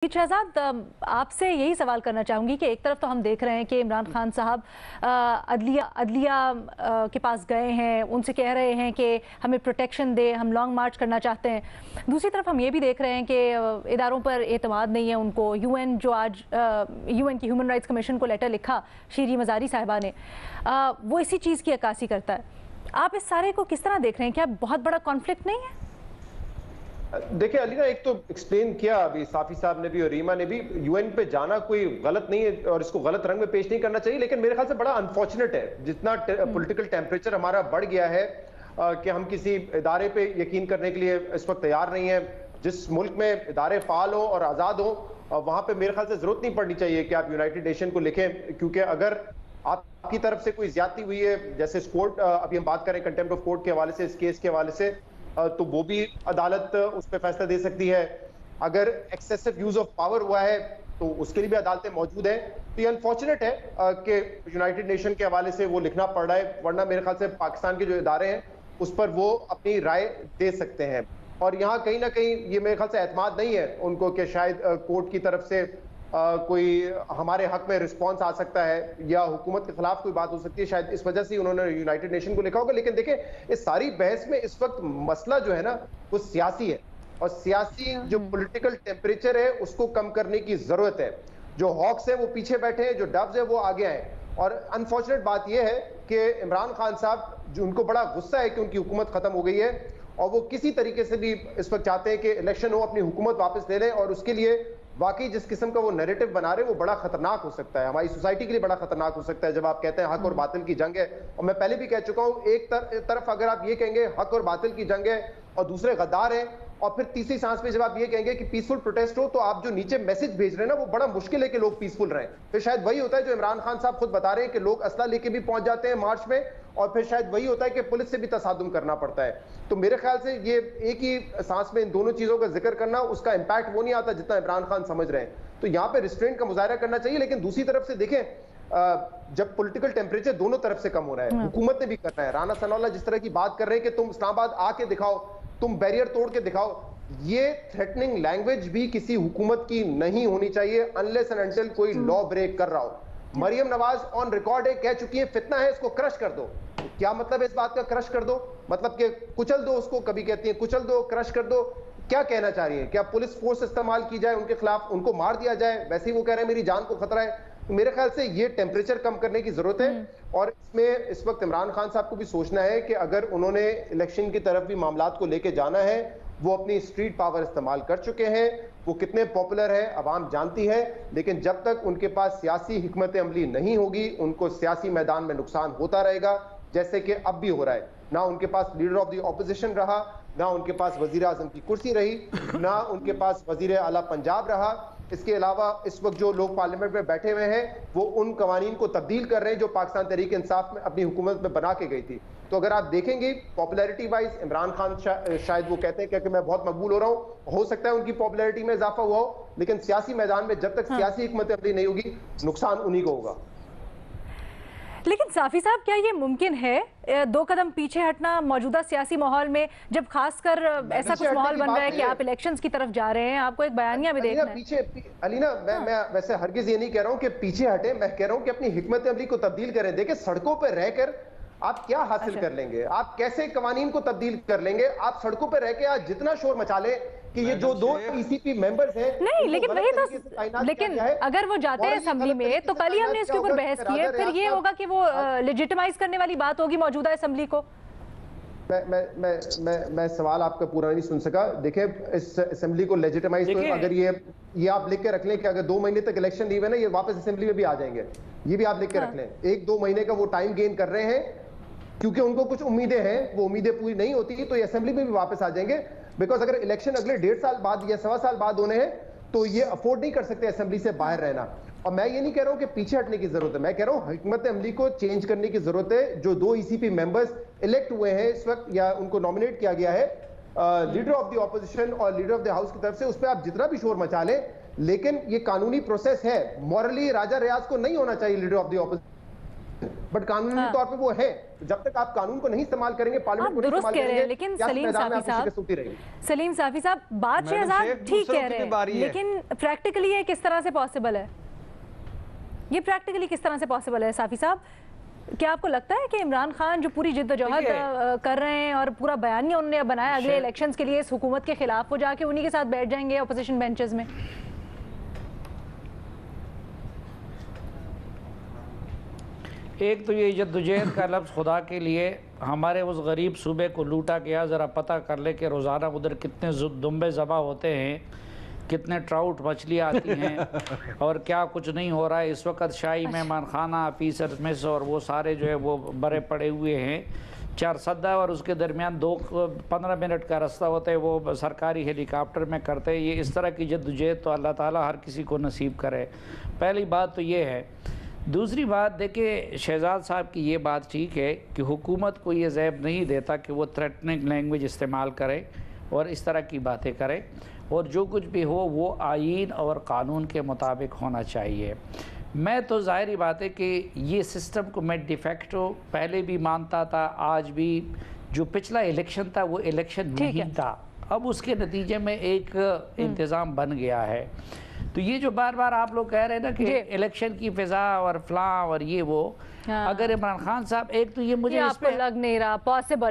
शहजाद, आपसे यही सवाल करना चाहूंगी कि एक तरफ तो हम देख रहे हैं कि इमरान खान साहब अदलिया के पास गए हैं, उनसे कह रहे हैं कि हमें प्रोटेक्शन दे, हम लॉन्ग मार्च करना चाहते हैं। दूसरी तरफ हम ये भी देख रहे हैं कि इदारों पर एतमाद नहीं है उनको। यूएन जो आज यूएन की ह्यूमन राइट्स कमीशन को लेटर लिखा शीरी मज़ारी साहिबा ने, वो इसी चीज़ की अक्कासी करता है। आप इस सारे को किस तरह देख रहे हैं? क्या बहुत बड़ा कॉन्फ्लिक्ट नहीं है? देखिए अलीना, एक तो एक्सप्लेन किया अभी साफी साहब ने भी और रीमा ने भी, यूएन पे जाना कोई गलत नहीं है और इसको गलत रंग में पेश नहीं करना चाहिए, लेकिन मेरे ख्याल से बड़ा अनफॉर्चुनेट है जितना पॉलिटिकल टेम्परेचर हमारा बढ़ गया है कि हम किसी इदारे पे यकीन करने के लिए इस वक्त तैयार नहीं है। जिस मुल्क में इदारे फाल हो और आज़ाद हो वहां पे मेरे ख्याल से जरूरत नहीं पड़नी चाहिए कि आप यूनाइटेड नेशन को लिखें, क्योंकि अगर आपकी तरफ से कोई ज्यादती हुई है, जैसे कोर्ट अभी हम बात करें कंटेम्प्ट ऑफ कोर्ट के हवाले से, इस केस के हवाले से, तो वो भी अदालत उस पर फैसला दे सकती है। अगर एक्सेसिव यूज ऑफ पावर हुआ है तो उसके लिए भी अदालतें मौजूद हैं। तो ये अनफॉर्चुनेट है कि यूनाइटेड नेशन के हवाले से वो लिखना पड़ रहा है, वरना मेरे ख्याल से पाकिस्तान के जो इदारे हैं उस पर वो अपनी राय दे सकते हैं। और यहाँ कहीं ना कहीं ये मेरे ख्याल से एतमाद नहीं है उनको कि शायद कोर्ट की तरफ से कोई हमारे हक में रिस्पॉन्स आ सकता है या हुकूमत के खिलाफ कोई बात हो सकती है, शायद इस वजह से उन्होंने यूनाइटेड नेशन को लिखा होगा। लेकिन देखिए, इस सारी बहस में इस वक्त मसला जो है ना वो सियासी है, और सियासी जो पॉलिटिकल टेम्परेचर है उसको कम करने की जरूरत है। जो हॉक्स है वो पीछे बैठे हैं, जो डव्स है वो आगे आए। और अनफॉर्चुनेट बात यह है कि इमरान खान साहब, जो उनको बड़ा गुस्सा है कि उनकी हुकूमत खत्म हो गई है और वो किसी तरीके से भी इस वक्त चाहते हैं कि इलेक्शन हो, अपनी हुकूमत वापस ले लें, और उसके लिए वाकई जिस किस्म का वो नैरेटिव बना रहे हैं वो बड़ा खतरनाक हो सकता है, हमारी सोसाइटी के लिए बड़ा खतरनाक हो सकता है। जब आप कहते हैं हक और बातिल की जंग है, और मैं पहले भी कह चुका हूं, एक तरफ अगर आप ये कहेंगे हक और बातिल की जंग है और दूसरे गद्दार हैं, और फिर तीसरी सांस पे जब आप ये कहेंगे कि पीसफुल प्रोटेस्ट हो, तो आप जो नीचे मैसेज भेज रहे हैं ना वो बड़ा मुश्किल है कि लोग पीसफुल रहें। फिर शायद वही होता है जो इमरान खान साहब खुद बता रहे हैं कि लोग असला लेके भी पहुंच जाते हैं मार्च में, और फिर शायद वही होता है कि पुलिस से भी तसादुम करना पड़ता है। तो मेरे ख्याल से ये एक ही सांस में इन दोनों चीजों का जिक्र करना, उसका इंपैक्ट वो नहीं आता जितना इमरान खान समझ रहे हैं। तो यहाँ पे रिस्ट्रेंट का मुजाहरा करना चाहिए। लेकिन दूसरी तरफ से देखें, जब पॉलिटिकल टेम्परेचर दोनों तरफ से कम हो रहा है, हुकूमत ने भी करना है, राना सनाउल्लाह जिस तरह की बात कर रहे हैं कि तुम इस्लामाबाद आके दिखाओ, तुम बैरियर तोड़ के दिखाओ, ये थ्रेटनिंग लैंग्वेज भी किसी हुकूमत की नहीं होनी चाहिए अनलेस एंड अनटिल कोई लॉ ब्रेक कर रहा हो। मरियम नवाज ऑन रिकॉर्ड है, कह चुकी है फितना है, इसको क्रश कर दो। क्या मतलब है इस बात का, क्रश कर दो मतलब कि कुचल दो उसको, कभी कहती है कुचल दो, क्रश कर दो, क्या कहना चाह रही है? क्या पुलिस फोर्स इस्तेमाल की जाए उनके खिलाफ, उनको मार दिया जाए? वैसे ही वो कह रहे हैं मेरी जान को खतरा है। तो मेरे ख्याल से ये टेम्परेचर कम करने की जरूरत है, और इसमें इस वक्त इमरान खान साहब को भी सोचना है कि अगर उन्होंने इलेक्शन की तरफ भी मामलात को लेके जाना है, वो अपनी स्ट्रीट पावर इस्तेमाल कर चुके हैं, वो कितने पॉपुलर है अवाम जानती है, लेकिन जब तक उनके पास सियासी हिकमत अमली नहीं होगी उनको सियासी मैदान में नुकसान होता रहेगा, जैसे कि अब भी हो रहा है। ना उनके पास लीडर ऑफ द ऑपोजिशन रहा, ना उनके पास वजीर आजम की कुर्सी रही, ना उनके पास वजीर आला पंजाब रहा। इसके अलावा इस वक्त जो लोग पार्लियामेंट में बैठे हुए हैं वो उन कवानीन को तब्दील कर रहे हैं जो पाकिस्तान तहरीक इंसाफ में अपनी हुकूमत में बना के गई थी। तो अगर आप देखेंगे पॉपुलैरिटी वाइज इमरान खान शायद वो कहते हैं कि मैं बहुत मकबूल हो रहा हूँ, हो सकता है उनकी पॉपुलैरिटी में इजाफा हुआ हो, लेकिन सियासी मैदान में जब तक सियासी हिकमत अमली नहीं होगी नुकसान उन्हीं को होगा। लेकिन साफी साहब, क्या ये मुमकिन है 2 कदम पीछे हटना मौजूदा सियासी माहौल में, जब खासकर ऐसा कुछ माहौल बन रहा है कि आप इलेक्शंस की तरफ जा रहे हैं, आपको एक बयानिया भी देखना है? पीछे अलीना, मैं वैसे हरगिज ये नहीं कह रहा हूं कि पीछे हटे, मैं कह रहा हूं कि अपनी हिकमत अमली को तब्दील करें। देखिए, सड़कों पर रहकर आप क्या हासिल कर लेंगे, आप कैसे कवानीन को तब्दील कर लेंगे? आप सड़कों पर रह के आज जितना शोर मचा ले कि ये जो 2 ईसीपी मेंबर्स हैं, नहीं, लेकिन वही तो, लेकिन अगर वो जाते हैं असेंबली में, तो कल ही हमने इसके ऊपर बहस की है, फिर ये होगा कि वो लेजिटिमाइज करने वाली बात होगी मौजूदा असेंबली को। मैं सवाल आपका पूरा नहीं सुन सका। देखिए, इस असेंबली को लेजिटिमाइज, तो अगर ये आप लिख के रख लें कि अगर 2 महीने तक इलेक्शन लीव है ना, ये वापस असेंबली में भी आ जाएंगे, ये भी आप लिख के रख लें। 1-2 महीने का वो टाइम गेन कर रहे हैं क्योंकि उनको कुछ उम्मीदें हैं, वो उम्मीदें पूरी नहीं होती तो ये असेंबली में भी वापस आ जाएंगे। बिकॉज अगर इलेक्शन अगले 1.5 साल बाद या 1.25 साल बाद होने हैं तो ये अफोर्ड नहीं कर सकते असेंबली से बाहर रहना। और मैं ये नहीं कह रहा हूं कि पीछे हटने की जरूरत है, मैं कह रहा हूं हिकमत अमली को चेंज करने की जरूरत है। जो 2 ईसीपी मेंबर्स इलेक्ट हुए हैं इस वक्त, या उनको नॉमिनेट किया गया है लीडर ऑफ द ऑपोजिशन और लीडर ऑफ द हाउस की तरफ से, उस पर आप जितना भी शोर मचा लें, लेकिन ये कानूनी प्रोसेस है। मॉरली राजा रियाज को नहीं होना चाहिए leader of the opposition. But कानूनी तौर पे वो है। जब तक आप कानून को नहीं इस्तेमाल करेंगे, पार्लियामेंट को नहीं इस्तेमाल करेंगे, लेकिन सलीम साफी साहब बात शहजाद ठीक कह रहे हैं, लेकिन प्रैक्टिकली ये किस तरह से पॉसिबल है? ये प्रैक्टिकली किस तरह से पॉसिबल है साफी साहब? क्या आपको लगता है कि इमरान खान जो पूरी जिद्दोजहद कर रहे हैं और पूरा बयानिया उन्होंने बनाया अगले इलेक्शंस के लिए इस हुकूमत के खिलाफ, वो जाके उन्हीं के साथ बैठ जाएंगे अपोजिशन बेंचेस में? एक तो ये जद्दोजहद का लफ्ज़ खुदा के लिए हमारे उस गरीब सूबे को लूटा गया, ज़रा पता कर ले कि रोज़ाना उधर कितने दुम्बे ज़बा होते हैं, कितने ट्राउट मछलियाँ आती हैं और क्या कुछ नहीं हो रहा है इस वक्त। शाही मेहमान खाना ऑफिसर में से और वो सारे जो है वो बड़े पड़े हुए हैं, 4 सद्दा और उसके दरमियान 15 मिनट का रास्ता होता है, वो सरकारी हेलीकॉप्टर में करते हैं। ये इस तरह की जद्दोजहद तो अल्लाह ताला हर किसी को नसीब करे। पहली बात तो ये है। दूसरी बात देखिए, शहजाद साहब की ये बात ठीक है कि हुकूमत को ये ज़ैब नहीं देता कि वो थ्रेटनिंग लैंग्वेज इस्तेमाल करे और इस तरह की बातें करे, और जो कुछ भी हो वो आईन और क़ानून के मुताबिक होना चाहिए। मैं तो ज़ाहिरी बात है कि ये सिस्टम को मैं डिफेक्टो पहले भी मानता था, आज भी। जो पिछला इलेक्शन था वो इलेक्शन नहीं था, अब उसके नतीजे में एक इंतज़ाम बन गया है। तो ये जो बार बार आप लोग कह रहे हैं ना कि इलेक्शन की फिजा और फलां और ये वो, अगर इमरान खान साहब, एक तो ये मुझे आपको लग नहीं रहा पॉसिबल